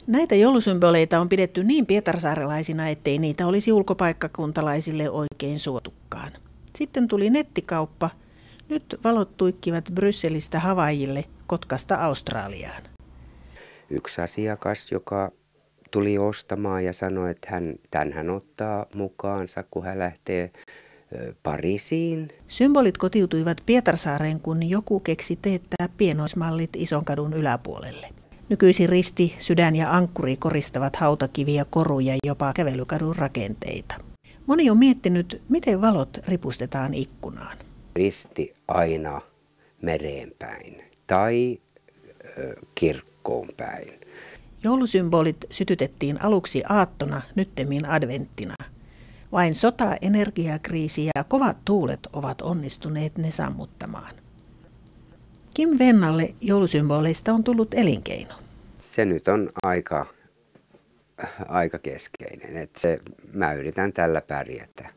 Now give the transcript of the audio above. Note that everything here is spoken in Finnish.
Näitä joulusymboleita on pidetty niin pietarsaarelaisina, ettei niitä olisi ulkopaikkakuntalaisille oikein suotukaan. Sitten tuli nettikauppa. Nyt valot tuikkivat Brysselistä Havaijille, Kotkasta Australiaan. Yksi asiakas, joka tuli ostamaan ja sanoi, että hän ottaa mukaansa, kun hän lähtee Pariisiin. Symbolit kotiutuivat Pietarsaareen, kun joku keksi teettää pienoismallit Isonkadun yläpuolelle. Nykyisin risti, sydän ja ankkuri koristavat hautakiviä, koruja ja jopa kävelykadun rakenteita. Moni on miettinyt, miten valot ripustetaan ikkunaan. Risti aina mereen päin tai kirkkoon päin. Joulusymbolit sytytettiin aluksi aattona, nyttemmin adventtina. Vain sota, energiakriisi ja kovat tuulet ovat onnistuneet ne sammuttamaan. Kim Vennalle joulusymboleista on tullut elinkeino. Se nyt on aika keskeinen, että mä yritän tällä pärjätä.